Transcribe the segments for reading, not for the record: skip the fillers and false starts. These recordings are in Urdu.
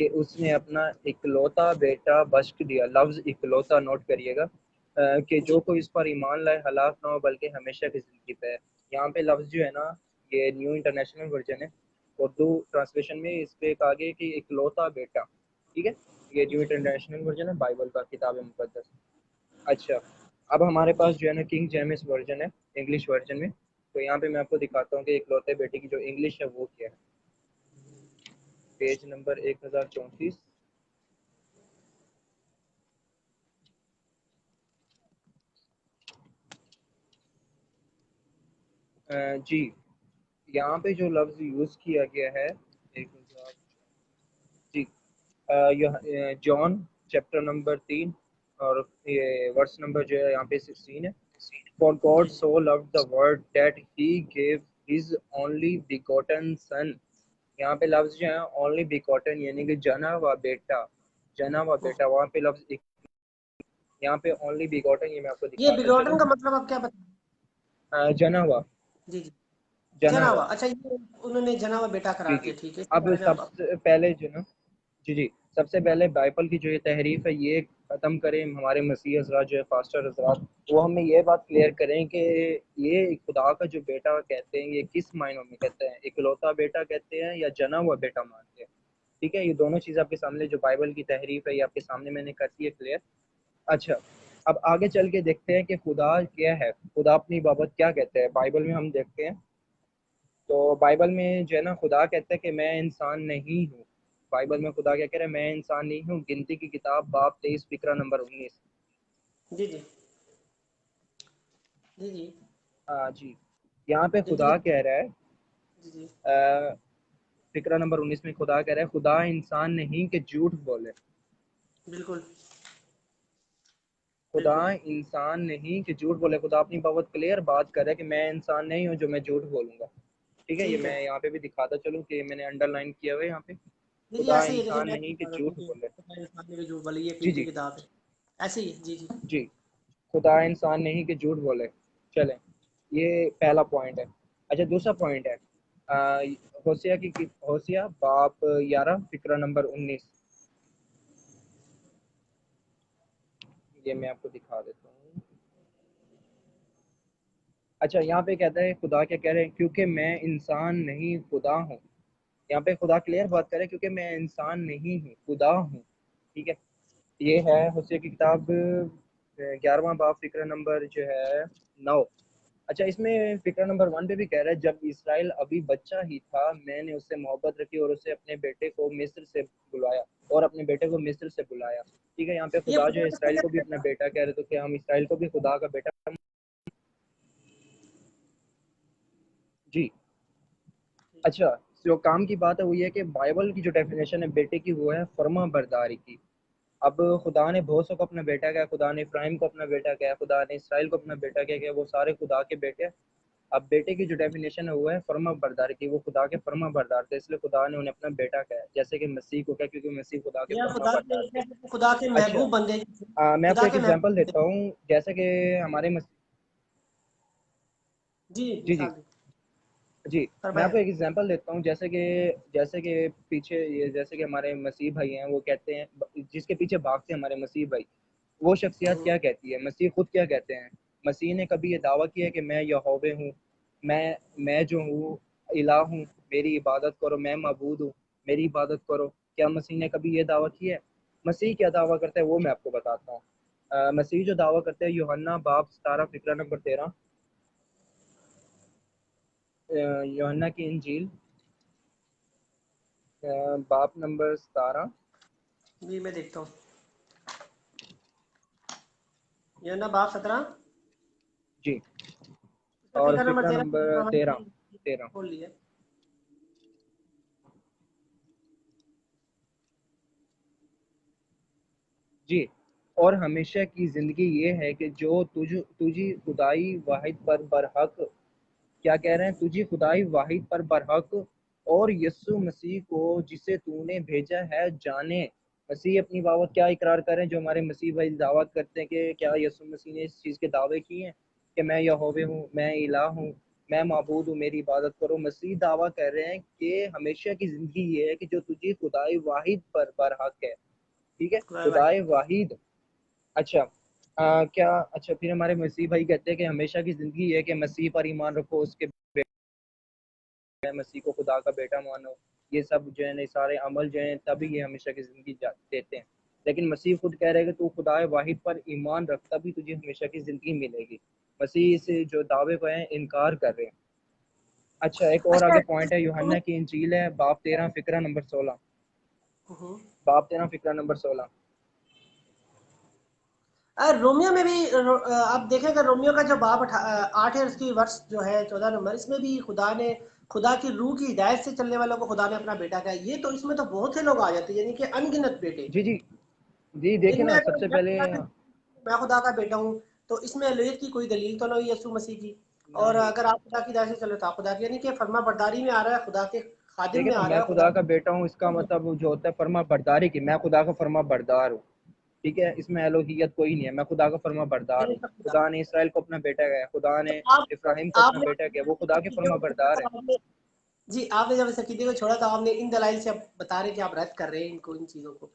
کہ اس نے اپنا اکلوتا بیٹا بخش دیا. لفظ اکلوتا نوٹ کریے گا کہ جی جو کوئی اس پر ایمان لائے ہلاک نہ ہو بلکہ ہمیشہ کی زندگی پہ ہے. یہاں پہ لفظ جو ہے نا یہ نیو انٹرنیشنل ورژن ہے, اردو ٹرانسلیشن میں اس پہ کہا گیا کہ اکلوتا بیٹا. ٹھیک ہے, یہ نیو انٹرنیشنل ورژن ہے بائبل کا, کتاب مقدس. اچھا, اب ہمارے جی پاس جو ہے نا کنگ جیمس ورژن ہے انگلش ورژن میں. تو یہاں پہ میں آپ کو دکھاتا ہوں کہ اکلوتے بیٹے کی جو انگلش ہے وہ کیا ہے. Page number 1034. جی یہاں پہ جو لفظ یوز کیا گیا ہے 1000 جی جان چیپٹر نمبر 3 اور یہ ورس نمبر جو ہے یہاں پہ 16 ہے. For God G so loved the world that he gave his only begotten son. یہاں پہ لفظ جو ہے only begotten یعنی کہ جنا و بیٹا, جنا و بیٹا, وہاں پہ لفظ یہاں پہ only begotten, یہ میں آپ کو یہ دکھاتا بگوٹن چلوں. کا مطلب آپ کیا بتا؟ جنا ہوا, جی جی جنا جنا ہوا. ہوا, اچھا یہ انہوں نے جنا ہوا بیٹا جی قرار جی دیا, ٹھیک ہے, اس کے اب بارے میں سب آپ سے پہلے جو نا جی جی سب سے پہلے بائبل کی جو یہ تحریف ہے یہ ختم کریں ہمارے مسیح حضرات جو ہے پاسٹر حضرات, وہ ہمیں یہ بات کلیئر کریں کہ یہ خدا کا جو بیٹا کہتے ہیں یہ کس معنوں میں کہتے ہیں, اکلوتا بیٹا کہتے ہیں یا جنا ہوا بیٹا مانتے ہیں. ٹھیک ہے, یہ دونوں چیزیں آپ کے سامنے جو بائبل کی تحریف ہے یہ آپ کے سامنے میں نے کر دی ہے کلیئر. اچھا, اب آگے چل کے دیکھتے ہیں کہ خدا کیا ہے, خدا اپنی بابت کیا کہتے ہیں. بائبل میں ہم دیکھتے ہیں تو بائبل میں جو ہے نا خدا کہتا ہے کہ میں انسان نہیں ہوں. بائبل میں خدا کیا کہہ رہا ہے, میں انسان نہیں ہوں. گنتی کی کتاب باب 23 فقرہ نمبر 19. جی جی جی جی ہاں جی, یہاں پہ گنتی خدا کی کہہ رہا ہے جی جی فقرہ نمبر 19 میں خدا کہہ رہا ہے خدا انسان نہیں کہ جھوٹ بولے. بالکل خدا بالکل انسان نہیں کہ جھوٹ بولے. خدا اپنی بہت کلیئر بات کر رہا ہے کہ میں انسان نہیں ہوں جو میں جھوٹ بولوں گا. ٹھیک ہے, یہ میں یہاں پہ بھی دکھاتا چلوں کہ میں نے انڈر لائن کیا ہوا ہے یہاں پہ, جی جی خدا ایسے ہی ہے, جیسے انسان میں نہیں کہ بتا دیتا جھوٹ ہوں بولے. کہ انسان نے جو بولی یہ جی قیمتی جی کتاب ہے, ایسے ہی ہے. جی جی جی, خدا انسان نہیں کہ جھوٹ بولے. چلیں, یہ پہلا پوائنٹ ہے. اچھا, دوسرا پوائنٹ ہے ہوسیا کی ہوسیا باب 11 فقرہ نمبر 19. یہ میں آپ کو دکھا دیتا ہوں. اچھا, یہاں پہ کہتا ہے خدا کیا کہہ رہے ہیں, کیونکہ میں انسان نہیں خدا ہوں. یہاں پہ خدا کلیئر بات کرے کیونکہ میں انسان نہیں ہوں خدا ہوں. ٹھیک ہے, یہ ہے ہوسیا کی کتاب 11واں باب فقرہ نمبر جو ہے 9. اچھا, اس میں فقرہ نمبر 1 پہ بھی کہہ رہا ہے جب اسرائیل ابھی بچہ ہی تھا میں نے اس سے محبت رکھی اور اسے اپنے بیٹے کو مصر سے بلایا اور اپنے بیٹے کو مصر سے بلایا. ٹھیک ہے, یہاں پہ یہ خدا جو خدا ہے کس کو اسرائیل کو بھی کہتے اپنا ہیں؟ بیٹا کہہ رہے تو کیا ہم اسرائیل کو بھی خدا کا بیٹا. جی اچھا, جو کام کی بات ہے وہ یہ ہے کہ بائبل کی جو ڈیفینیشن ہے بیٹے کی وہ ہے فرما برداری کی. اب خدا نے بہت سو کو اپنا بیٹا کیا, خدا نے ابراہیم کو اپنا بیٹا کیا, خدا نے اسرائیل کو اپنا بیٹا کیا, وہ سارے خدا کے بیٹے. اب بیٹے کی جو ڈیفینیشن ہے وہ ہے فرما بردار کی, وہ خدا کے فرما بردار تھے اس لیے خدا نے انہیں اپنا بیٹا کہا, جیسے کہ مسیح کو کیا کیونکہ مسیح خدا کے یا فرما خدا بردار تھے. کے خدا کے اچھا, محبوب بندے, میں آپ کو خدا ایک کے محبوب ایگزامپل دیتا بندے. ہوں جیسے کہ ہمارے جی جی جی مثال دی جی, میں آپ فرمائیں. کو ایک ایگزامپل دیتا ہوں جیسے کہ پیچھے یہ جیسے کہ ہمارے مسیح بھائی ہیں وہ کہتے ہیں جس کے پیچھے بھاگتے ہیں ہمارے مسیح بھائی, وہ شخصیت کیا کہتی ہے, مسیح خود کیا کہتے ہیں. مسیح نے کبھی یہ دعویٰ کیا ہے کہ میں یہوہ ہوں, میں جو ہوں الہ ہوں, میری عبادت کرو, میں معبود ہوں, میری عبادت کرو. کیا مسیح نے کبھی یہ دعویٰ کیا ہے؟ مسیح کیا دعویٰ کرتا ہے وہ میں آپ کو بتاتا ہوں. مسیح جو دعویٰ کرتے ہیں یوحنا باب 17 فقرہ نمبر 13, یوحنا کی انجیل باب نمبر 17. جی میں دیکھتا ہوں, یہ نا باب 17 جی, اور فقہ نمبر فقرہ 13 نمبر 13. کھول لیا. جی, اور ہمیشہ کی زندگی یہ ہے کہ جو تجھی خدائی واحد پر برحق, کیا کہہ رہے ہیں, تجھی خدائی واحد پر برحق اور یسوع مسیح کو جسے تو نے بھیجا ہے جانے. مسیح اپنی بابت کیا اقرار کریں, جو ہمارے مسیح بھائی دعوت کرتے ہیں کہ کیا یسوع مسیح نے اس چیز کے دعوے کیے ہیں کہ میں یہوہ ہوں, میں الہ ہوں, میں معبود ہوں میری عبادت کرو. مسیح دعویٰ کر رہے ہیں کہ ہمیشہ کی زندگی یہ ہے کہ جو تجھے خدائے واحد پر برحق ہے. ٹھیک ہے, خدائے واحد. اچھا کیا اچھا پھر ہمارے مسیح بھائی کہتے ہیں کہ ہمیشہ کی زندگی یہ ہے کہ مسیح پر ایمان رکھو, اس کے مسیح کو خدا کا بیٹا مانو, یہ سب جو ہے سارے عمل جو ہیں تبھی یہ ہمیشہ کی زندگی دیتے ہیں. لیکن مسیح خود کہہ رہے کہ تو خدا واحد پر ایمان رکھ تبھی تجھے ہمیشہ کی زندگی ملے گی. مسیح سے جو دعوے کو ہیں انکار کر رہے ہیں. اچھا ایک اور آگے پوائنٹ ہے, یوحنا کی انجیل ہے باب 13 فقرہ نمبر 16. باب 13 فقرہ نمبر 16. رومیو میں بھی آپ دیکھیں کہ رومیو کا جو باب 8 ہے, اس کی ورس جو ہے 14 نمبر, اس میں بھی خدا نے خدا کی روح کی ہدایت سے چلنے والوں کو خدا نے اپنا بیٹا کہا. یہ تو اس میں تو بہت سے لوگ آ جاتے ہیں, یعنی کہ ان گنت بیٹے. جی جی جی دیکھیں ان میں نا اگر سب سے پہلے میں خدا کا بیٹا ہوں تو اس میں الوہیت کی کوئی دلیل تو نہیں ہے یسوع مسیح کی. اور نہیں. اگر آپ خدا کی ہدایت سے چلے تو آپ خدا کی, یعنی کہ فرما برداری میں آ رہا ہے, خدا کے خادم دیکھیں میں نا آ رہا میں ہے, خدا کا بیٹا ہوں, اس کا مطلب جو ہوتا ہے فرما برداری کی, میں خدا کا فرما بردار ہوں. ٹھیک ہے, اس میں الوہیت کوئی نہیں ہے, میں خدا کا فرما بردار ہوں. خدا نے اسرائیل کو اپنا بیٹا کہا, خدا نے ابراہیم کو آپ اپنا نے بیٹا کہا, وہ خدا کے فرما بردار ہے. جی آپ نے جب اس عقیدے کو چھوڑا تو آپ نے ان دلائل سے بتا رہے کہ آپ رد کر رہے ہیں ان چیزوں کو,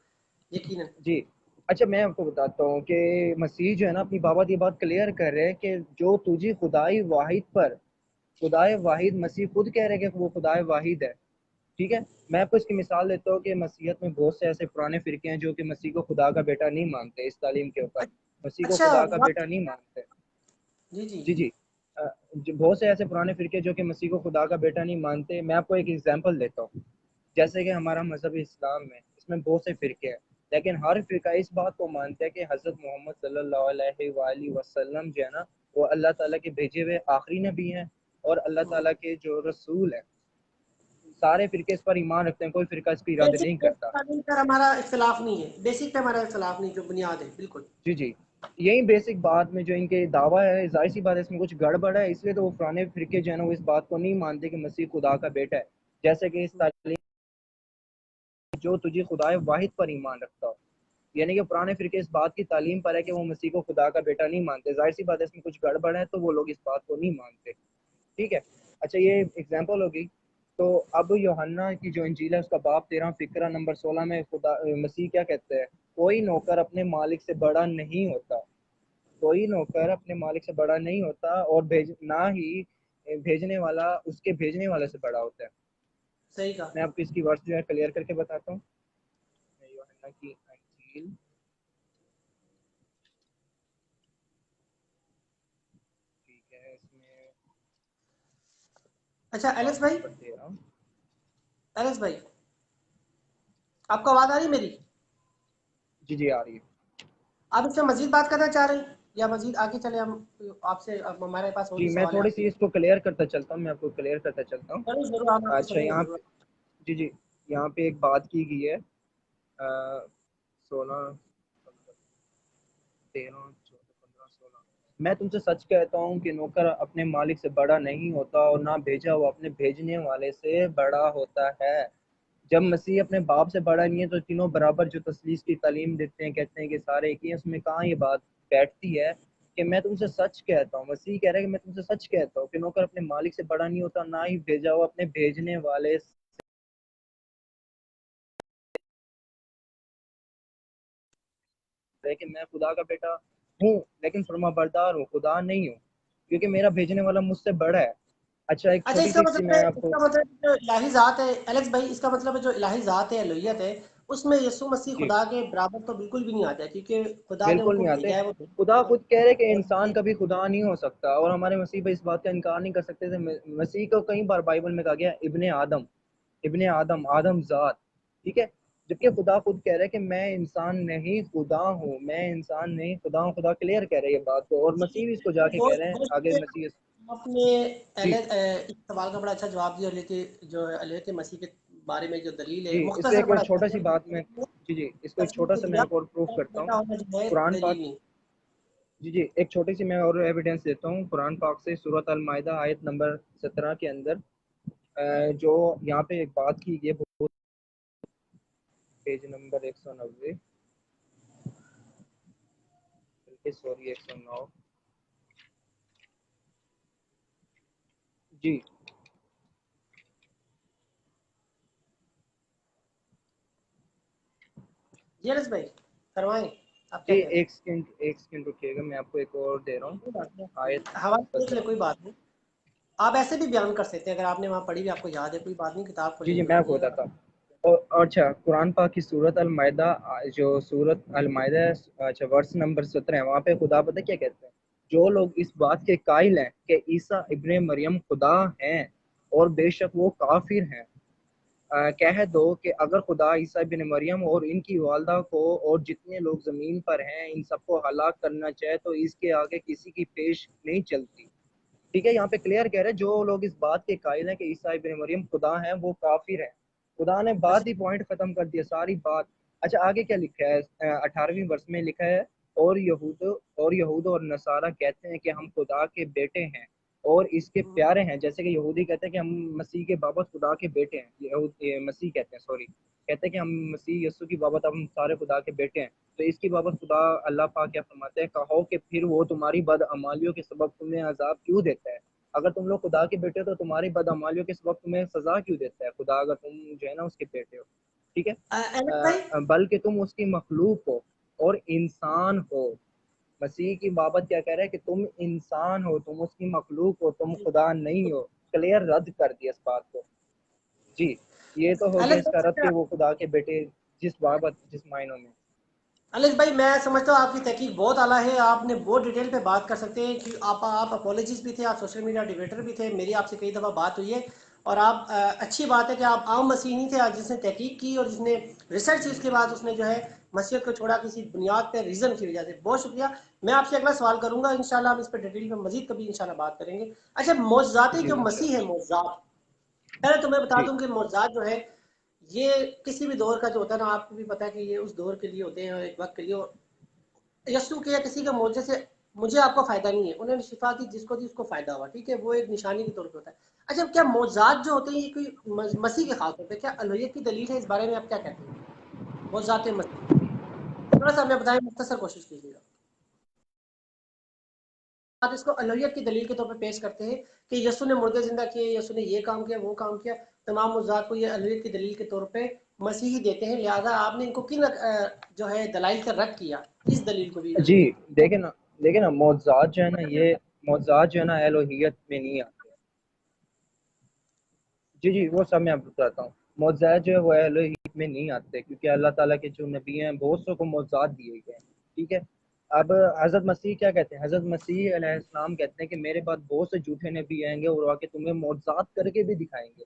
یقیناً. جی اچھا میں آپ کو بتاتا ہوں کہ مسیح جو ہے نا اپنی بابت یہ بات کلیئر کر رہے ہیں کہ جو تجھے خدائی واحد پر, خدائے واحد مسیح خود کہہ رہے کہ وہ خدائے واحد ہے. ٹھیک ہے, میں آپ کو اس کی مثال دیتا ہوں کہ مسیحیت میں بہت سے ایسے پرانے فرقے ہیں جو کہ مسیح کو خدا کا بیٹا نہیں مانتے. اس تعلیم کے اوپر مسیح کو اچھا خدا کا بیٹا نہیں مانتے. جی جی جی جی بہت سے ایسے پرانے فرقے جو کہ مسیح کو خدا کا بیٹا نہیں مانتے. میں آپ کو ایک ایگزامپل دیتا ہوں. جیسے کہ ہمارا مذہب اسلام میں اس میں بہت سے فرقے ہیں, لیکن ہر فرقہ اس بات کو مانتا ہے کہ حضرت محمد صلی اللہ علیہ وآلہ وسلم جو ہے نا وہ اللہ تعالیٰ کے بھیجے ہوئے آخری نبی ہیں اور اللہ تعالیٰ کے جو رسول ہیں. سارے فرقے اس پر ایمان رکھتے ہیں, کوئی فرقہ اس کی رد نہیں کرتا. بیسک پر ہمارا اختلاف نہیں ہے, بیسک پہ ہمارا اختلاف نہیں, جو بنیاد ہے. بالکل جی جی یہی بیسک بات میں جو ان کے دعویٰ ہے, ظاہر سی بات ہے اس میں کچھ گڑبڑ ہے, اس لیے تو وہ پرانے فرقے جو ہے نا وہ اس بات کو نہیں مانتے کہ مسیح خدا کا بیٹا ہے. جیسے کہ اس تعلیم جو تجھے خدائے واحد پر ایمان رکھتا ہو, یعنی کہ پرانے فرقے اس بات کی تعلیم پر ہے کہ وہ مسیح کو خدا کا بیٹا نہیں مانتے. ظاہر سی بات ہے اس میں کچھ گڑبڑ ہے تو وہ لوگ اس بات کو نہیں مانتے. ٹھیک ہے, اچھا یہ ایگزامپل ہوگی. تو اب یوحنا کی جو انجیل ہے اس کا باب 13 فقرہ نمبر 16 میں خدا مسیح کیا کہتے ہیں, کوئی نوکر اپنے مالک سے بڑا نہیں ہوتا. کوئی نوکر اپنے مالک سے بڑا نہیں ہوتا, اور نہ ہی بھیجنے والا اس کے بھیجنے والے سے بڑا ہوتا ہے. صحیح کہا. میں آپ کو اس کی ورس جو ہے کلیئر کر کے بتاتا ہوں. یوحنا کی انجیل ٹھیک ہے, اس میں اچھا باب ایلیکس بھائی, نمبر 13. ایلیکس بھائی آپ کو آواز آ رہی ہے میری؟ جی جی آ رہی ہے. آپ اس سے مزید بات کرنا چاہ رہے ہیں یا مزید آگے چلے ہم آپ سے؟ ہمارے پاس اور جی بھی میں سوال ہے تھوڑی آپ کے سی لیے. اس کو کلیئر کرتا چلتا ہوں, میں آپ کو کلیئر کرتا چلتا ہوں. ضرور ضرور, ہم آپ کو اچھا سنیں گے یہاں ضرور. جی جی یہاں پہ ایک بات کی گئی ہے 16 13 14 15 16. میں تم سے سچ کہتا ہوں کہ نوکر اپنے مالک سے بڑا نہیں ہوتا, اور نہ بھیجا ہوا اپنے بھیجنے والے سے بڑا ہوتا ہے. جب مسیح اپنے باپ سے بڑا نہیں ہے تو تینوں برابر جو تثلیث کی تعلیم دیتے ہیں, کہتے ہیں کہ سارے ایک ہی ہیں, اس میں کہاں یہ بات بیٹھتی ہے کہ میں تم سے سچ کہتا ہوں. مسیح کہہ رہا ہے کہ میں تم سے سچ کہتا ہوں کہ نوکر اپنے مالک سے بڑا نہیں ہوتا, نہ ہی بھیجا ہوا اپنے بھیجنے والے سے. کہ میں خدا کا بیٹا ہوں لیکن فرما بردار ہوں, خدا نہیں ہوں, کیونکہ میرا بھیجنے والا مجھ سے بڑا ہے. اچھا ایک اچھا چھوٹی اس کا سی مطلب ہے, میں آپ اس کو کا مطلب جو الہی ذات ہے ایلیکس بھائی, اس کا مطلب ہے جو الہی ذات ہے, الوہیت ہے, اس میں یسوع مسیح جی خدا کے برابر تو بالکل بھی نہیں آتا ہے, کیونکہ خدا نے ان بالکل کو نہیں آتے. بھیجا ہے. وہ خدا خود کہہ رہے کہ انسان کبھی خدا نہیں ہو سکتا, اور ہمارے مسیح بھائی اس بات کا انکار نہیں کر سکتے تھے. مسیح کو کئی بار بائبل میں کہا گیا ابن آدم, ابن آدم, آدم ذات. ٹھیک ہے, جبکہ خدا خود کہہ رہے کہ میں انسان نہیں خدا ہوں, میں انسان نہیں خدا ہوں. خدا کلیئر کہہ رہے یہ بات کو, اور مسیح بھی اس کو جا کے کہہ رہے ہیں آگے. مسیح آپ نے جی اس سوال کا بڑا اچھا جواب دیا, جو الوہیت مسیح کے بارے میں جو دلیل ہے جی اس سے مختصر ایک بڑا چھوٹا سی بات میں جی جی اس کو ایک تفصیل چھوٹا سے سا میں دیا, ایک اور پروف کرتا ہوں. بیٹا ہونا جو ہے قرآن پاک دلیل نہیں. جی جی ایک چھوٹی سی میں اور ایویڈنس دیتا ہوں قرآن پاک سے. سورۃ المائدہ آیت نمبر 17 کے اندر جو یہاں پہ ایک بات کی گئی ہے, پیج نمبر 190 بلکہ سوری 109. جی جی انس بھائی فرمائیں، آپ کیا جی کہہ رہے ہیں؟ ایک سیکنڈ رکیے گا، میں آپ کو ایک اور دے رہا ہوں کوئی بات نہیں، آیت حوالہ دیکھ لیں، بتاؤ۔ کوئی بات نہیں، آپ ایسے بھی بیان کر سکتے ہیں اگر آپ نے وہاں پڑھی بھی، آپ کو یاد ہے، کوئی بات نہیں، کتاب جی کھولیں جی گے میں آپ کو پڑھیے گا۔ بتاتا ہوں۔ اور اچھا قرآن پاک کی سورت المائدہ، جو سورت المائدہ ہے، اچھا ورس نمبر 17 ہے، وہاں پہ خدا پتہ کیا کہتے ہیں؟ جو لوگ اس بات کے قائل ہیں کہ عیسیٰ ابن مریم خدا ہیں اور بے شک وہ کافر ہیں، کہہ دو کہ اگر خدا عیسیٰ ابن مریم اور ان کی والدہ کو اور جتنے لوگ زمین پر ہیں ان سب کو ہلاک کرنا چاہے تو اس کے آگے کسی کی پیش نہیں چلتی۔ ٹھیک ہے، یہاں پہ کلیئر کہہ رہے ہیں جو لوگ اس بات کے قائل ہیں کہ عیسیٰ ابن مریم خدا ہیں وہ کافر ہیں۔ خدا نے بات اچھا، ہی پوائنٹ ختم کر دیا، ساری بات۔ اچھا آگے کیا لکھا ہے؟ 18ویں ورس میں لکھا ہے، اور یہود اور نصارہ کہتے ہیں کہ ہم خدا کے بیٹے ہیں اور اس کے پیارے ہیں، جیسے کہ یہودی کہتے ہیں کہ ہم مسیح کے بابت خدا کے بیٹے ہیں، مسیح کہتے ہیں، سوری، کہتے ہیں کہ ہم مسیح یسوع کی بابت ہم سارے خدا کے بیٹے ہیں۔ تو اس کی بابت خدا اللہ پاک کیا فرماتے ہیں؟ کہو کہ پھر وہ تمہاری بدعمالیوں کے سبب تمہیں عذاب کیوں دیتا ہے؟ اگر تم لوگ خدا کے بیٹے ہو تو تمہاری بدعمالیوں کے سبب تمہیں سزا کیوں دیتا ہے خدا، اگر تم جو ہے نا اس کے بیٹے ہو؟ ٹھیک انس بھائی، ہے، بلکہ تم اس کی مخلوق ہو اور انسان ہو۔ مسیح کی بابت کیا کہہ رہا ہے کہ تم انسان ہو، تم اس کی مخلوق ہو، تم خدا نہیں ہو۔ کلیئر رد کر دیا اس بات کو۔ جی یہ تو ہو گیا انس اس کا رد بھائی، کہ وہ خدا کے بیٹے جس بابت جس معنوں میں۔ انس بھائی میں سمجھتا ہوں آپ کی تحقیق بہت اعلیٰ ہے، آپ نے بہت ڈیٹیل پہ بات کر سکتے ہیں کہ آپ اپولوجسٹ بھی تھے، آپ سوشل میڈیا ڈیبیٹر بھی تھے، میری آپ سے کئی دفعہ بات ہوئی ہے، اور آپ اچھی بات ہے کہ آپ عام مسیحی نہیں تھے، آج جس نے تحقیق کی اور جس نے ریسرچ کی، اس کے بعد اس نے جو ہے مسیحیت کو چھوڑا کسی بنیاد پہ، ریزن کی وجہ سے۔ بہت شکریہ، میں آپ سے اگلا سوال کروں گا انشاءاللہ، ہم اس پہ ڈیٹیل میں مزید کبھی انشاءاللہ بات کریں گے۔ اچھا معجزاتی جی جو انشاءاللہ۔ مسیح ہے، معجزات، پہلے تو میں بتا جی دوں کہ معجزات جو ہے یہ کسی بھی دور کا جو ہوتا ہے نا، آپ کو بھی پتا ہے کہ یہ اس دور کے لیے ہوتے ہیں اور ایک وقت کے لیے، یسوع کے یا کسی کے معجزے سے مجھے آپ کو فائدہ نہیں ہے، انہوں نے شفا دی، جس کو دی اس کو فائدہ ہوا، ٹھیک ہے، وہ ایک نشانی کے طور پہ ہوتا ہے۔ اچھا کیا معجزات جو ہوتے ہیں یہ کوئی مسیح کے خاص ہوتے ہیں؟ کیا الوہیت کی دلیل ہے؟ اس بارے میں آپ کیا کہتے ہیں؟ معجزات مسیح تھوڑا سا ہمیں بتائیں، مختصر کوشش کیجیے گا۔ آپ اس کو الوہیت کی دلیل کے طور پہ پیش کرتے ہیں کہ یسوع نے مردے زندہ کیے، یسوع نے یہ کام کیا، وہ کام کیا، تمام معجزات کو یہ الوہیت کی دلیل کے طور پہ مسیحی دیتے ہیں، لہذا آپ نے ان کو کن جو ہے دلائل سے رد کیا، اس دلیل کو بھی جی الوہیت؟ دیکھیں نا معجزات جو ہے نا، یہ معجزات جو ہے نا الوہیت میں نہیں آتے۔ جی جی وہ سب میں آپ بتاتا ہوں۔ معجزات جو ہے وہ الوہیت میں نہیں آتے، کیونکہ اللہ تعالیٰ کے جو نبی ہیں بہت سو کو معجزات دیے گئے ہیں، ٹھیک ہے۔ اب حضرت مسیح کیا کہتے ہیں؟ حضرت مسیح علیہ السلام کہتے ہیں کہ میرے بعد بہت سے جھوٹے نبی آئیں گے اور آ کے تمہیں معجزات کر کے بھی دکھائیں گے۔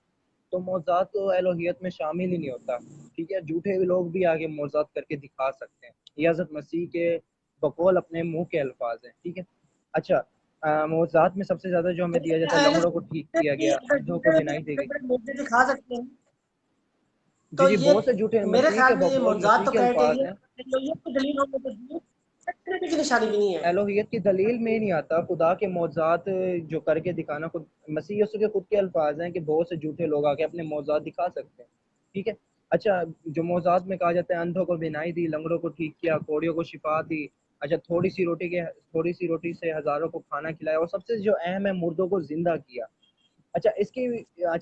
تو معجزات تو الوہیت میں شامل ہی نہیں ہوتا، ٹھیک ہے، جھوٹے لوگ بھی آگے معجزات کر کے دکھا سکتے ہیں، یہ حضرت مسیح کے بقول اپنے منہ کے الفاظ ہیں، ٹھیک ہے۔ اچھا معجزات میں سب سے زیادہ جو ہمیں دیا جاتا ہے، لنگڑوں کو ٹھیک کیا گیا، اندھوں کو بینائی دی گئی۔ معجزے دکھا سکتے ہیں جی تو جی یہ بہت سے جھوٹے میرے مسیح کے خیال میں یہ بقول معجزات مسیح تو کے الفاظ کرائٹیریا ہیں۔ الوہیت کی دلیل ہونے کے کی نشانی بھی نہیں ہے۔ الوہیت کی دلیل میں نہیں آتا، خدا کے معجزات جو کر کے دکھانا، خود مسیح یسوع کے خود کے الفاظ ہیں کہ بہت سے جھوٹے لوگ آ کے اپنے معجزات دکھا سکتے ہیں، ٹھیک ہے۔ اچھا جو معجزات میں کہا جاتا ہے اندھوں کو بینائی دی، لنگڑوں کو ٹھیک کیا، کوڑیوں کو شفا دی، اچھا تھوڑی سی روٹی سے ہزاروں کو کھانا کھلایا، اور سب سے جو اہم ہے مردوں کو زندہ کیا۔ اچھا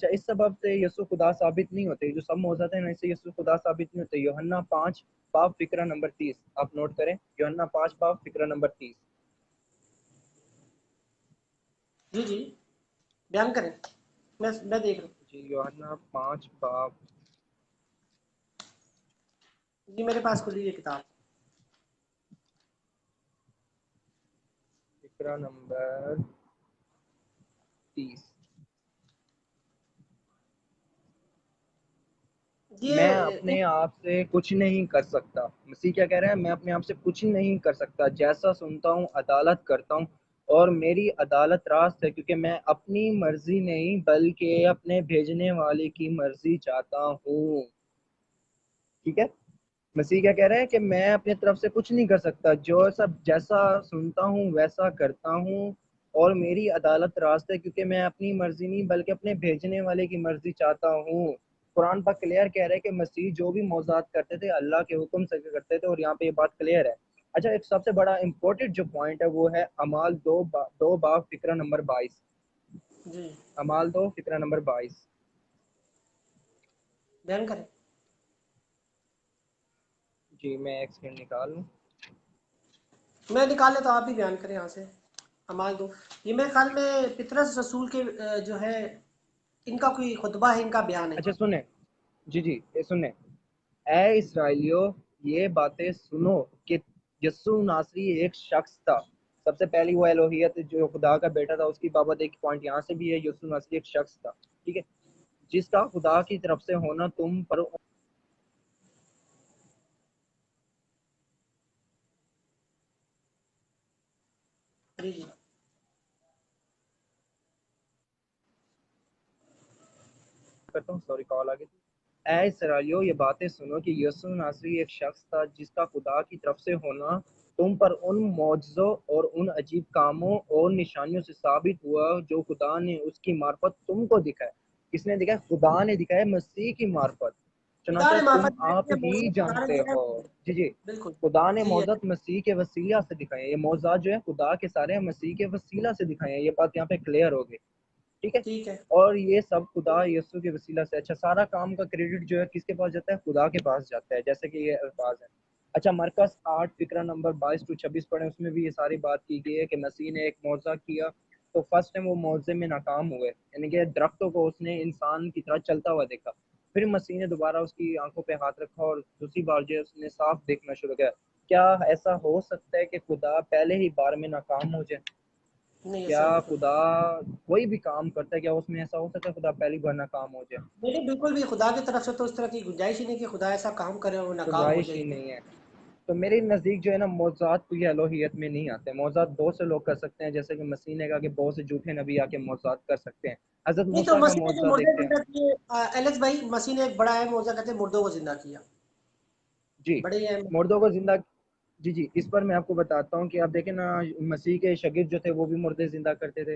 اس سبب سے یسوع خدا ثابت نہیں ہوتے، جو سب معجزات ہیں اس سے یسوع خدا ثابت نہیں ہوتے۔ یوحنا 5 باب فقرہ نمبر 30 آپ نوٹ کریں، یوحنا 5 باب فقرہ نمبر 30۔ جی جی بیان کریں، میں دیکھ رہا ہوں۔ جی یوحنا 5 باب جی میرے پاس کھلی یہ کتاب۔ فقرہ نمبر 30۔ میں یہ اپنے آپ سے کچھ نہیں کر سکتا، مسیح کیا کہہ رہا ہے؟ میں اپنے آپ سے کچھ نہیں کر سکتا، جیسا سنتا ہوں عدالت کرتا ہوں، اور میری عدالت راست ہے، کیونکہ میں اپنی مرضی نہیں بلکہ اپنے بھیجنے والے کی مرضی چاہتا ہوں، ٹھیک ہے۔ مسیح کیا کہہ رہے ہیں کہ میں اپنے طرف سے کچھ نہیں کر سکتا، جو سب جیسا سنتا ہوں ویسا کرتا ہوں، اور میری عدالت راست ہے، کیونکہ میں اپنی مرضی نہیں بلکہ اپنے بھیجنے والے کی مرضی چاہتا ہوں۔ قرآن پاک کلیئر کہہ رہے ہیں کہ مسیح جو بھی معجزات کرتے تھے اللہ کے حکم سے کرتے تھے، اور یہاں پہ یہ بات کلیئر ہے۔ اچھا ایک سب سے بڑا امپورٹنٹ جو پوائنٹ ہے وہ ہے اعمال 2 باب فقرہ نمبر 22۔ جی امال دو فقرہ نمبر 22. بیان کریں. جی میں ایک سیکنڈ نکال لوں. میں نکال لے تو آپ بھی بیان کریں یہاں سے. امال دو یہ میرے خیال میں پطرس رسول کے جو ہے ان کا کوئی خطبہ ہے، ان کا بیان ہے. اچھا سنیں، جی یہ سنیں. اے اسرائیلیو یہ باتیں سنو کہ یسوع ناصری ایک شخص تھا. سب سے پہلی وہ الوہیت جو خدا کا بیٹا تھا، اس کی بابت ایک پوائنٹ یہاں سے بھی ہے. یسوع ناصری ایک شخص تھا، ٹھیک ہے، جس کا خدا کی طرف سے ہونا تم پر جی جی کرتا ہوں، سوری کال آ گئی تھی. اے اسرائیلیو یہ باتیں سنو کہ یسوع ناصری ایک شخص تھا جس کا خدا کی طرف سے ہونا تم پر ان معجزوں اور ان عجیب کاموں اور نشانیوں سے ثابت ہوا جو خدا نے اس کی معرفت تم کو دکھائے. کس نے دکھائے؟ خدا نے دکھائے، مسیح کی معرفت. خدا چنانچہ نے تم معرفت آپ کی ہی خدا نے جانتے دیا ہو. ہے. جی بالکل خدا نے یہی ہے. معجزات مسیح کے وسیلہ سے دکھائے. یہ معجزات جو ہے خدا کے سارے مسیح کے وسیلہ سے دکھائے ہیں. یہ بات یہاں پہ کلیئر ہو گئی، ٹھیک ہے. ٹھیک ہے. اور یہ سب خدا یسوع کے وسیلہ سے. اچھا سارا کام کا کریڈٹ جو ہے کس کے پاس جاتا ہے؟ خدا کے پاس جاتا ہے، جیسے کہ یہ الفاظ ہیں. اچھا مرکز 8 فقرہ نمبر 22 to 26 پڑھیں، اس میں بھی یہ ساری بات کی گئی ہے کہ مسیح نے ایک معجزہ کیا تو فرسٹ ٹائم وہ معجزے میں ناکام ہوئے، یعنی کہ درختوں کو اس نے انسان کی طرح چلتا ہوا دیکھا. پھر مسیح نے دوبارہ اس کی آنکھوں پہ ہاتھ رکھا اور دوسری بار جو ہے اس نے صاف دیکھنا شروع کیا. کیا ایسا ہو سکتا ہے کہ خدا پہلے ہی بار میں ناکام ہو جائے؟ نہیں ایسا کیا بالکل خدا کوئی بھی کام کرتا ہے، کیا اس میں ایسا ہو سکتا ہے خدا پہلی بار ناکام ہو جائے؟ نہیں، بالکل بھی خدا کی طرف سے تو اس طرح کی گنجائش ہی نہیں کہ خدا ایسا کام کرے اور وہ ناکام ہو گنجائش جائے. ہی نہیں ہے. تو میرے نزدیک جو ہے نا معجزات کوئی الوہیت میں نہیں آتے. معجزات بہت سے لوگ کر سکتے ہیں، جیسے کہ مسیح نے کہا کہ بہت سے جھوٹے نبی آ کے معجزات کر سکتے ہیں. حضرت نہیں تو موسیٰ کا مسیح نے جو معجزہ مردے دیکھتے ہیں. زندہ کیے ایلیکس بھائی، مسیح نے ایک بڑا اہم معجزہ کہتے ہیں مردوں کو زندہ کیا. جی بڑے اہم. مردوں کو زندہ. جی اس پر میں آپ کو بتاتا ہوں کہ آپ دیکھیں نا مسیح کے شاگرد جو تھے وہ بھی مردے زندہ کرتے تھے.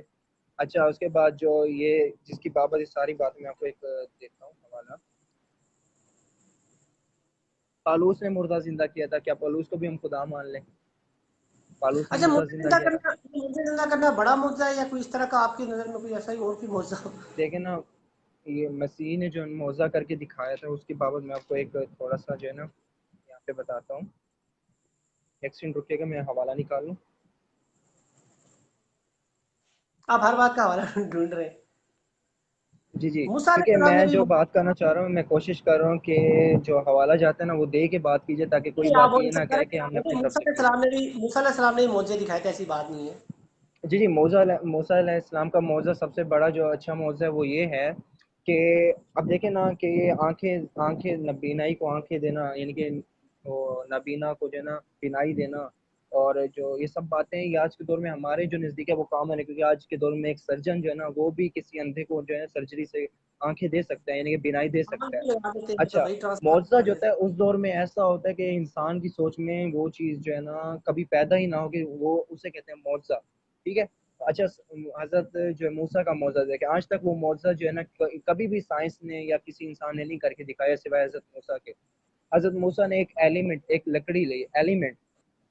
اچھا اس کے بعد جو یہ جس کی بابت یہ ساری بات میں آپ کو ایک دیتا ہوں حوالہ. پالوس نے مردہ زندہ کیا تھا. کیا پالوس کو بھی ہم خدا مان لیں؟ پالوس نے اچھا مردہ مردے زندہ زندہ کیا تھا. کرنا، مردے زندہ کرنا بڑا معجزہ ہے یا کوئی اس طرح کا آپ کی نظر میں کوئی ایسا ہی اور کوئی معجزہ؟ دیکھیں نا یہ مسیح نے جو معجزہ کر کے دکھایا تھا اس کی بابت میں آپ کو ایک تھوڑا سا جو ہے نا یہاں پہ بتاتا ہوں. ایک سیکنڈ رکیے گا، میں حوالہ نکال لوں. آپ ہر بات کا حوالہ ڈھونڈ رہے ہیں. جی موسیٰ علیہ کیونکہ السلام میں نے بھی جو بات کرنا چاہ رہا ہوں میں کوشش کر رہا ہوں کہ جو حوالہ جاتا ہے نا وہ دے کے بات کیجیے تاکہ کوئی نہیں، آپ بات وہ یہ نہ کہے کہ ہم نے اپنی طرف موسیٰ سے علیہ کی. السلام نے بھی، موسیٰ علیہ السلام نے بھی معجزے دکھائے تھے، ایسی بات نہیں ہے. جی موسیٰ علیہ السلام کا معجزہ سب سے بڑا جو اچھا معجزہ ہے وہ یہ ہے کہ اب دیکھیں نا کہ یہ آنکھیں نبینائی کو آنکھیں دینا، یعنی کہ وہ نابینا کو جو ہے نا بینائی دینا، اور جو یہ سب باتیں یہ آج کے دور میں ہمارے جو نزدیک ہے وہ کامن ہے، کیونکہ آج کے دور میں ایک سرجن جو ہے نا وہ بھی کسی اندھے کو جو ہے سرجری سے آنکھیں دے سکتا ہے، یعنی کہ بینائی دے سکتا ہے. اچھا معجزہ جو ہوتا ہے اس دور میں ایسا ہوتا ہے کہ انسان کی سوچ میں وہ چیز جو ہے نا کبھی پیدا ہی نہ ہو کہ وہ اسے کہتے ہیں معجزہ، ٹھیک ہے. اچھا حضرت جو ہے موسیٰ کا معجزہ دیکھیں، آج تک وہ معجزہ جو ہے نا کبھی بھی سائنس نے یا کسی انسان نے نہیں کر کے دکھایا سوائے حضرت موسیٰ کے. حضرت موسیٰ نے ایک ایلیمنٹ، ایک لکڑی لی ایلیمنٹ،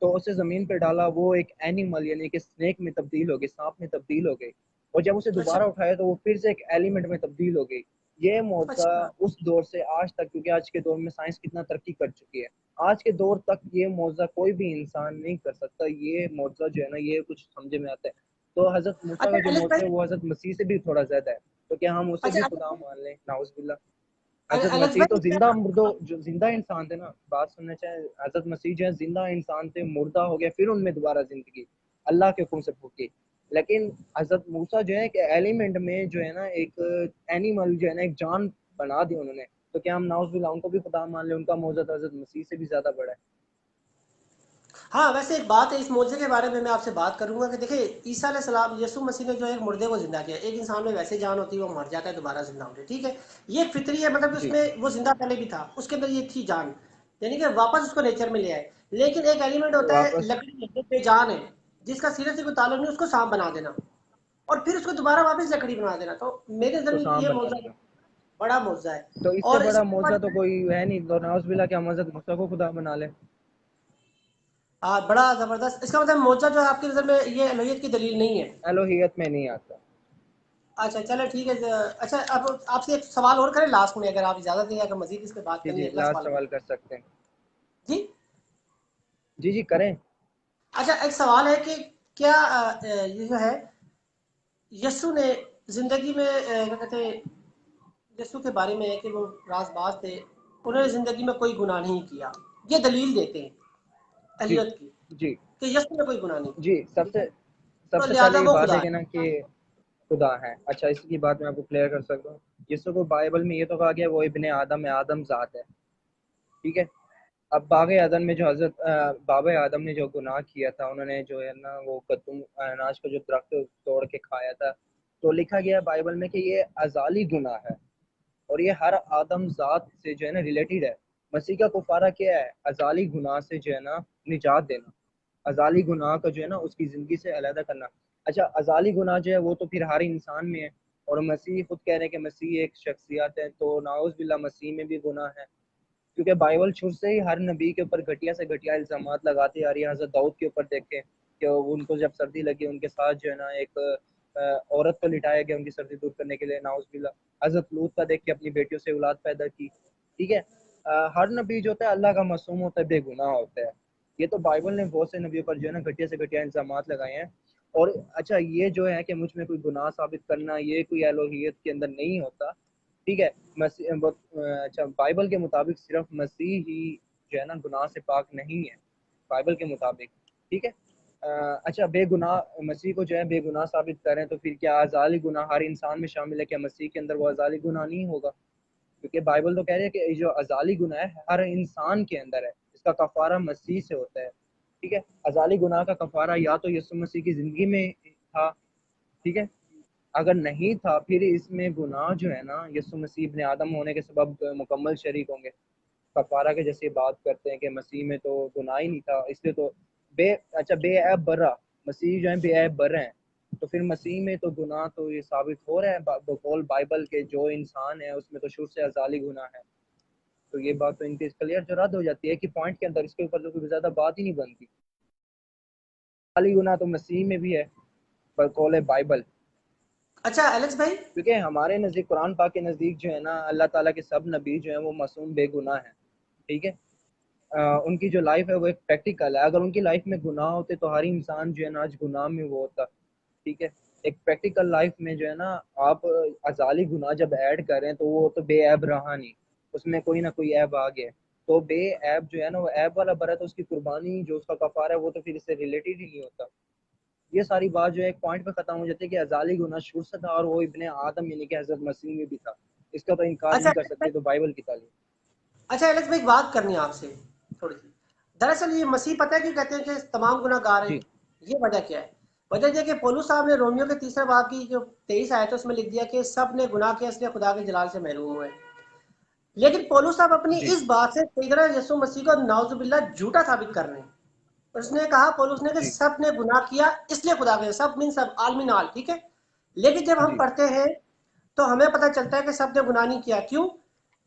تو اسے زمین پہ ڈالا، وہ ایک اینیمل یعنی کہ اسنیک میں تبدیل ہو گئی، سانپ میں تبدیل ہو گئی، اور جب اسے اچھا دوبارہ اٹھایا تو وہ پھر سے ایک ایلیمنٹ میں تبدیل ہو گئی. یہ معجزہ اچھا اس دور سے آج تک، کیونکہ آج کے دور میں سائنس کتنا ترقی کر چکی ہے، آج کے دور تک یہ معجزہ کوئی بھی انسان نہیں کر سکتا. یہ معجزہ جو ہے نا یہ کچھ سمجھے میں آتا ہے. تو حضرت موسیٰ اچھا کا جو ایلیکس معجزہ بھائی، ہے وہ حضرت مسیح سے بھی تھوڑا زیادہ ہے، تو کیا ہم اسے بھی اچھا خدا ایلیکس مان لیں؟ نعوذ باللہ. حضرت ایلیکس مسیح تو بھائی زندہ مردوں جو زندہ انسان تھے نا، بات سننا چاہیں، حضرت مسیح جو ہے زندہ انسان تھے، مردہ ہو گیا پھر ان میں دوبارہ زندگی اللہ کے حکم سے پھوکی. لیکن حضرت موسیٰ جو ہے کہ ایلیمنٹ میں جو ہے نا ایک اینیمل جو ہے نا ایک جان بنا دی انہوں نے، تو کیا ہم نعوذ باللہ ان کو بھی خدا مان لیں؟ ان کا معجزہ تو حضرت مسیح سے بھی زیادہ بڑا ہے. ہاں ویسے ایک بات ہے اس معجزے کے بارے میں آپ سے بات کروں گا کہ دیکھیں عیسیٰ علیہ السلام، یسوع مسیح نے جو ایک مردے کو زندہ کیا. ایک انسان میں ویسے جان ہوتی ہے، وہ مر جاتا ہے دوبارہ زندہ ہوتے، ٹھیک ہے. یہ ایک فطری ہے، مطلب اس جی میں وہ زندہ پہلے بھی تھا، اس کے اندر یہ تھی جان، یعنی کہ واپس اس کو نیچر میں لے آئے. لیکن ایک ایلیمنٹ ہوتا ہے واپس لکڑی جو بے جان ہے، جس کا سیرت سے کوئی تعلق نہیں، اس کو سانپ بنا دینا اور پھر اس کو دوبارہ واپس لکڑی بنا دینا. تو میرے کو ذہن سانپ یہ بنا معجزہ دینا. بڑا معجزہ ہے. تو اس سے اور بڑا کے معجزہ تو بعد کوئی ہے نہیں. تو نعوذ باللہ کہ ہم حضرت موسیٰ کو خدا بنا لیں. بڑا زبردست. اس کا مطلب معجزہ جو ہے آپ کی نظر میں یہ الوہیت کی دلیل نہیں ہے. الوہیت میں نہیں آتا. اچھا چلے ٹھیک ہے اچھا اب آپ سے ایک سوال اور کریں لاسٹ میں اگر آپ اجازت دیں، اگر مزید اس پہ بات جی کرنی جی ہے اگلا لاسٹ سوال سوال کر سکتے ہیں. جی. جی جی کریں. اچھا ایک سوال ہے کہ کیا یہ جو ہے یسو نے زندگی میں کیا کہتے ہیں یسو کے بارے میں ہے کہ وہ راز باز تھے، انہوں نے زندگی میں کوئی گناہ نہیں کیا، یہ دلیل دیتے ہیں جی اہلیت کی جی کہ یسو نے کوئی گناہ نہیں کیا، جی ٹھیک ہے، سب تو سے لہذا پہلے یہ وہ بات خدا ہے کہ نا کہ خدا ہے. اچھا اس کی بات میں آپ کو کلیئر کر سکتا ہوں. یسوع کو بائبل میں یہ تو کہا گیا وہ ابن آدم ہے، آدم ذات ہے. ٹھیک ہے. اب باغ عدن میں جو حضرت بابا آدم نے جو گناہ کیا تھا، انہوں نے جو ہے نا وہ قدم اناج کا جو درخت توڑ کے کھایا تھا، تو لکھا گیا بائبل میں کہ یہ ازالی گناہ ہے اور یہ ہر آدم ذات سے جو ہے نا ریلیٹڈ ہے. مسیح کا کفارہ کیا ہے؟ ازالی گناہ سے جو ہے نا نجات دینا، ازالی گناہ کا جو ہے نا اس کی زندگی سے علیحدہ کرنا. اچھا ازالی گناہ جو ہے وہ تو پھر ہر انسان میں ہے، اور مسیح خود کہہ رہے ہیں کہ مسیح ایک شخصیت ہے، تو نعوذ باللہ مسیح میں بھی گناہ ہے. کیونکہ بائبل شروع سے ہی ہر نبی کے اوپر گھٹیا سے گھٹیا الزامات لگاتے آ رہی ہے. حضرت داؤد کے اوپر دیکھیں کہ ان کو جب سردی لگی ان کے ساتھ جو ہے نا ایک عورت کو لٹایا گیا ان کی سردی دور کرنے کے لیے، نعوذ باللہ. حضرت لوط کا دیکھ کے اپنی بیٹیوں سے اولاد پیدا کی. ٹھیک ہے. ہر نبی جو ہوتا ہے اللہ کا معصوم ہوتا ہے، بے گناہ ہوتا ہے. یہ تو بائبل نے بہت سے نبیوں پر جو ہے نا گھٹیا سے گھٹیا الزامات لگائے ہیں. اور اچھا یہ جو ہے کہ مجھ میں کوئی گناہ ثابت کرنا، یہ کوئی الوہیت کے اندر نہیں ہوتا. ٹھیک ہے. اچھا بائبل کے مطابق صرف مسیح ہی جو ہے نا گناہ سے پاک نہیں ہے بائبل کے مطابق. ٹھیک ہے. اچھا بے گناہ مسیح کو جو ہے بے گناہ ثابت کریں تو پھر کیا ازالی گناہ ہر انسان میں شامل ہے؟ کیا مسیح کے اندر وہ ازالی گناہ نہیں ہوگا؟ کیونکہ بائبل تو کہہ رہی ہے کہ جو ازالی گناہ ہے ہر انسان کے اندر ہے، اس کا کفارہ مسیح سے ہوتا ہے. ٹھیک ہے. ازالی گناہ کا کفارہ یا تو یسوع مسیح کی زندگی میں تھا. ٹھیک ہے. اگر نہیں تھا پھر اس میں گناہ جو ہے نا یسوع مسیح ابن آدم ہونے کے سبب مکمل شریک ہوں گے. کفارہ کے جیسے بات کرتے ہیں کہ مسیح میں تو گناہ ہی نہیں تھا، اس لیے تو بے عیب برا، مسیح جو ہے بے عیب برا ہیں. تو پھر مسیح میں تو گناہ تو یہ ثابت ہو رہا ہے بقول بائبل کے جو انسان ہے اس میں تو شروع سے ازالی گناہ ہے. تو یہ بات تو ان کی کلیئر جو رد ہو جاتی ہے کہ پوائنٹ کے اندر اس کے اوپر تو کوئی زیادہ بات ہی نہیں بنتی. ازالی گناہ تو مسیح میں بھی ہے بقول بائبل. اچھا ایلیکس بھائی، کیونکہ ہمارے نزدیک قرآن پاک کے نزدیک جو ہے نا اللہ تعالیٰ کے سب نبی جو ہیں وہ معصوم بے گناہ ہیں. ٹھیک ہے. ان کی جو لائف ہے وہ ایک پریکٹیکل ہے. اگر ان کی لائف میں گناہ ہوتے تو ہر انسان جو ہے نا آج گناہ میں وہ ہوتا. ٹھیک ہے. ایک پریکٹیکل لائف میں جو ہے نا آپ ازالی گناہ جب ایڈ کریں تو وہ تو بے عیب رہا نہیں، اس میں کوئی نہ کوئی عیب آ گیا. تو بے عیب جو ہے نا وہ عیب والا برا، تو اس کی قربانی جو اس کا کفارہ ہے وہ تو پھر اس سے ریلیٹڈ ہی نہیں ہوتا. یہ ساری بات جو ہے ایک پوائنٹ پہ ختم ہو جاتی ہے کہ ازالی گناہ شروع سے تھا اور وہ ابن آدم یعنی کہ حضرت مسیح میں بھی تھا. اس کا تو انکار اچھا نہیں کر سکتے، تو بائبل کی تعلیم. اچھا ایلیکس بھائی، ایک بات کرنی ہے آپ سے تھوڑی سی. دراصل یہ مسیح پتہ ہے کہ کہتے ہیں کہ تمام گناہ گار ہیں، جی یہ وجہ کیا ہے؟ وجہ یہ کہ پولس صاحب نے رومیو کے 3 باب کی جو 23 آیت ہے اس میں لکھ دیا کہ سب نے گناہ کیا اس لیے خدا کے جلال سے محروم ہوئے. لیکن پولس صاحب اپنی جی اس بات سے سیدنا یسوع مسیح کو نعوذ باللہ جھوٹا ثابت کر رہے ہیں. اس نے کہا پولس نے کہ جی سب نے گناہ کیا اس لیے خدا کے، سب مین سب، آل مین آل. ٹھیک ہے. لیکن جب ہم جی پڑھتے ہیں تو ہمیں پتہ چلتا ہے کہ سب نے گناہ نہیں کیا. کیوں؟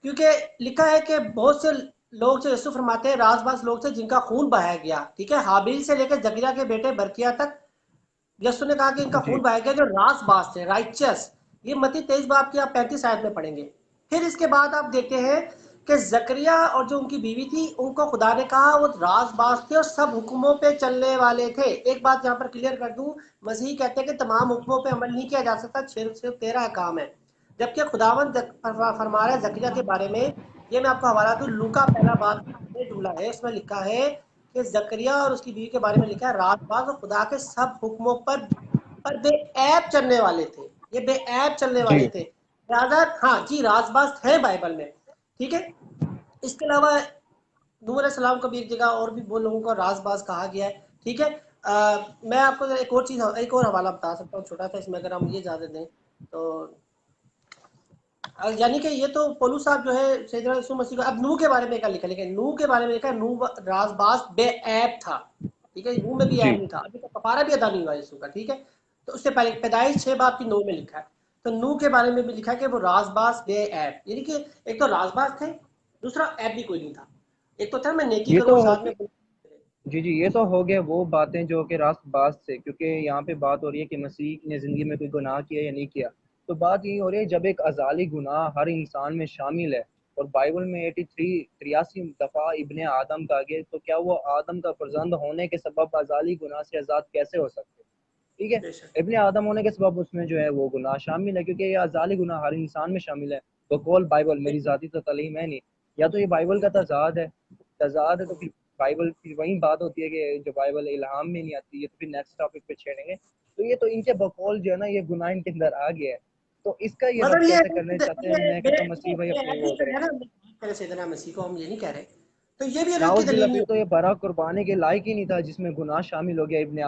کیونکہ لکھا ہے کہ بہت سے لوگ جو یسوع فرماتے ہیں راز باز لوگ تھے جن کا خون بہایا گیا. ٹھیک ہے. حابیل سے لے کے زکریا کے بیٹے برکیا تک یسوع نے کہا کہ ان کا جی خون بہایا گیا جو راز باز تھے، رائچس. یہ متی 23 باب کی آپ 35 آیت میں پڑھیں گے. پھر اس کے بعد آپ دیکھتے ہیں کہ زکریا اور جو ان کی بیوی تھی ان کو خدا نے کہا وہ راز باز تھے اور سب حکموں پہ چلنے والے تھے. ایک بات یہاں پر کلیئر کر دوں، مسیح کہتے ہیں کہ تمام حکموں پہ عمل نہیں کیا جا سکتا، صرف 13 احکام ہے. جبکہ خداوند فرما رہا ہے زکریا کے بارے میں، یہ میں آپ کو حوالہ دوں، لوکا پہلا باب میں جملہ ہے، اس میں لکھا ہے کہ زکریا اور اس کی بیوی کے بارے میں لکھا ہے راز باز اور خدا کے سب حکموں پر بے عیب چلنے والے تھے. یہ بے عیب چلنے جی والے تھے. لہٰذا ہاں جی راز باز ہے بائبل میں. ٹھیک ہے. اس کے علاوہ نوح علیہ السلام کو بھی ایک جگہ اور بھی وہ لوگوں کو راز باز کہا گیا ہے. ٹھیک ہے. میں آپ کو ایک اور چیز، ایک اور حوالہ بتا سکتا ہوں چھوٹا سا، اس میں اگر ہم یہ اجازت دیں تو. یعنی کہ یہ تو پولس صاحب جو ہے سیدنا یسوع مسیح کو، اب نوح کے بارے میں کیا لکھا، لیکن نوح کے بارے میں لکھا ہے نوح راز باز بے عیب تھا. ٹھیک ہے. نوح میں بھی جی عیب نہیں تھا، ابھی تو کفارہ بھی ادا نہیں ہوا یسوع کا. ٹھیک ہے. تو اس سے پہلے پیدائش 6 باب کی 9 میں لکھا ہے. تو نوح کے بارے میں بھی لکھا ہے کہ وہ راز باز بے عیب، یعنی کہ ایک تو راز باز تھے، دوسرا عیب بھی کوئی نہیں تھا. ایک تو تھا میں نیکی یہ کروں تو اور ساتھ میں. جی جی یہ تو ہو گیا وہ باتیں جو کہ راست باز سے، کیونکہ یہاں پہ بات ہو رہی ہے کہ مسیح نے زندگی میں کوئی گناہ کیا یا نہیں کیا. تو بات یہی ہو رہی ہے جب ایک ازالی گناہ ہر انسان میں شامل ہے اور بائبل میں 83 دفعہ ابن آدم کا گیا، تو کیا وہ آدم کا فرزند ہونے کے سبب ازالی گناہ سے آزاد کیسے ہو سکتے؟ ٹھیک ہے، بے شک ابن آدم ہونے کے سبب اس میں جو ہے وہ گناہ شامل ہے، کیونکہ یہ ازالی گناہ ہر انسان میں شامل ہے بقول بائبل، میری ذاتی تو تعلیم ہے نہیں، یا تو یہ بائبل کا تضاد ہے، تو پھر بائبل پھر وہی بات ہوتی ہے کہ جو بائبل الہام میں نہیں آتی ہے، تو پھر نیکسٹ ٹاپک پہ چھیڑیں گے، تو یہ تو ان کے بقول جو ہے نا یہ گناہ ان کے اندر آ گیا ہے، تو اس کا یہ مگر رد یہ کیسے کرنے چاہتے ہیں؟ میں کہتا ہوں مسیح بھائی اپنے وہ کریں۔ پہلے سیدنا مسیح کو ہم یہ نہیں کہہ رہے، تو یہ بھی ان کی ناؤز باللہ، دلیل نہیں پھر تو ہے۔ یہ برا قربانی کے لائق ہی نہیں تھا جس میں گناہ شامل ہو گیا، ابن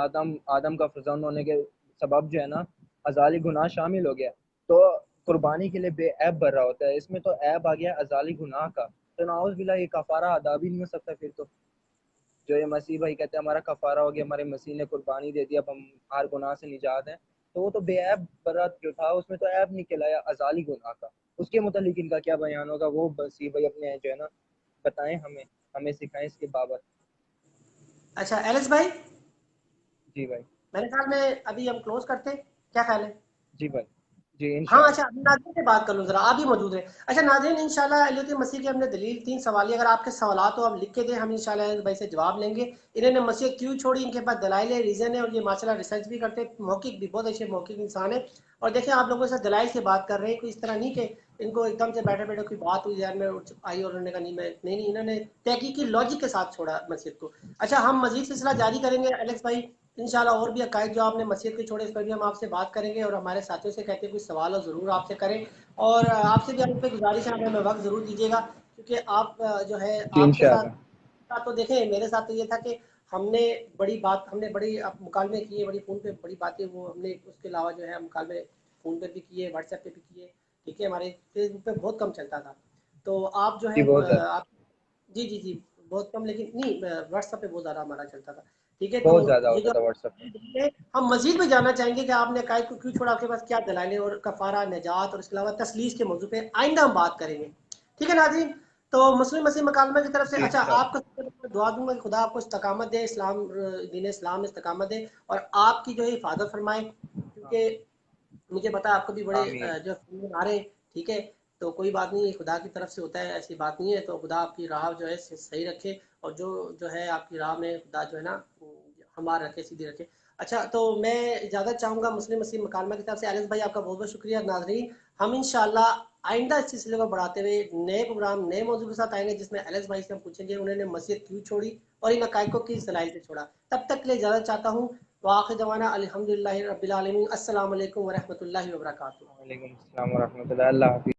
آدم کا فرزند ہونے کے سبب جو ہے نا ازالی گناہ شامل ہو گیا، تو قربانی کے لیے بے عیب بھر رہا ہوتا ہے، اس میں تو عیب آ گیا ازالی گناہ کا، تو ناؤز باللہ یہ کفارہ ادا بھی نہیں ہو سکتا پھر تو، جو یہ مسیح بھائی کہتے ہیں ہمارا کفارہ ہو گیا، ہمارے مسیح نے قربانی دے دی، اب ہم ہر گناہ سے نجات ہیں، تو وہ تو بے عیب برات جو تھا اس میں تو عیب نہیں کہلایا ازالی گناہ کا، اس کے متعلق ان کا کیا بیان ہوگا وہ مسیح بھائی اپنے جو ہے نا بتائیں، ہمیں سکھائیں اس کے بابت۔ اچھا ایلس بھائی، جی بھائی۔ میرے خیال میں ابھی ہم کلوز کرتے ہیں، کیا خیال ہے؟ جی بھائی، جی ہاں انشاءاللہ۔ اچھا، ناظرین سے بات کر لوں ذرا، آپ بھی موجود ہیں۔ اچھا ناظرین، انشاءاللہ اہلیت مسیح کی ہم نے دلیل 3 سوالیہ، اگر آپ کے سوالات ہو آپ لکھ کے دیں، ہم انشاءاللہ اہلیت بھائی سے جواب لیں گے۔ انہوں نے مسیح کیوں چھوڑی، ان کے پاس دلائل ہے، ریزن ہے، اور یہ ماشاءاللہ ریسرچ بھی کرتے ہیں، محقق بھی، بہت اچھے محقق انسان ہے۔ اور دیکھیں آپ لوگوں سے دلائل سے بات کر رہے ہیں، کوئی اس طرح نہیں کہ ان کو ایک دم سے بیٹھے بیٹھے کوئی بات ہوئی ذہن میں آئی اور انہوں نے کہا نہیں میں نہیں، انہوں نے تحقیقی لاجک کے ساتھ چھوڑا مسجد کو۔ اچھا ہم مزید سلسلہ جاری کریں گے الیکس بھائی، انشاءاللہ اور بھی عقائد جو آپ نے مسجد کے چھوڑے اس پر بھی ہم آپ سے بات کریں گے، اور ہمارے ساتھیوں سے کہتے ہیں کوئی سوال ہو ضرور آپ سے کریں، اور آپ سے بھی ہم پہ گزارش ہے ہمیں وقت ضرور دیجیے گا، کیونکہ آپ جو ہے جی آپ کے ساتھ انشاءاللہ۔ تو دیکھیں میرے ساتھ تو یہ تھا کہ ہم نے بڑی بات، ہم نے بڑی مکالمے کیے، بڑی فون پہ بڑی باتیں وہ ہم نے، اس کے علاوہ جو ہے مکالمے فون پہ بھی کیے، واٹس ایپ پہ بھی کیے، ٹھیک ہے، ہمارے فیس بک پہ بہت کم چلتا تھا، تو آپ جو جی ہے بہت زیادہ، آپ جی جی جی بہت کم، لیکن نہیں واٹس ایپ پہ بہت زیادہ ہمارا چلتا تھا، ٹھیک ہے، تو بہت زیادہ یہ ہوتا جو تھا واٹس ایپ پہ۔ ہم مزید میں جاننا چاہیں گے کہ آپ نے عقائد کو کیوں چھوڑا، آپ کے پاس کیا دلائل ہیں، اور کفارہ، نجات، اور اس کے علاوہ تسلیس کے موضوع پہ آئندہ ہم بات کریں گے، ٹھیک ہے ناظرین۔ تو مسلم مسیح مکالمہ کی طرف سے جی اچھا آپ انشاءاللہ۔ کو دعا دوں گا کہ خدا آپ کو استقامت دے، دین اسلام میں استقامت دے، اور آپ کی جو ہے حفاظت فرمائے، کیونکہ مجھے پتا آپ کو بھی بڑے آمین۔ جو فون آ رہے ہیں، ٹھیک ہے، تو کوئی بات نہیں، خدا کی طرف سے ہوتا ہے، ایسی بات نہیں ہے، تو خدا آپ کی راہ جو ہے صحیح رکھے، اور جو ہے آپ کی راہ میں خدا جو ہے نا ہمار رکھے، سیدھی رکھے۔ اچھا تو میں اجازت چاہوں گا مسلم مسیح مکالمہ کی طرف سے، ایلس بھائی آپ کا بہت بہت شکریہ۔ ناظرین ہم انشاءاللہ آئندہ اس سلسلے کو بڑھاتے ہوئے نئے پروگرام، نئے موضوع کے ساتھ آئیں گے، جس میں ایلس بھائی سے ہم پوچھیں گے انہوں نے مسجد کیوں چھوڑی اور ان عقائد کو کس دلائل سے چھوڑا۔ تب تک کے لیے اجازت چاہتا ہوں، وآخر دعوانا الحمدللہ رب العالمین، السلام علیکم ورحمۃ اللہ وبرکاتہ۔ وعلیکم السلام ورحمۃ اللہ، اللہ حافظ۔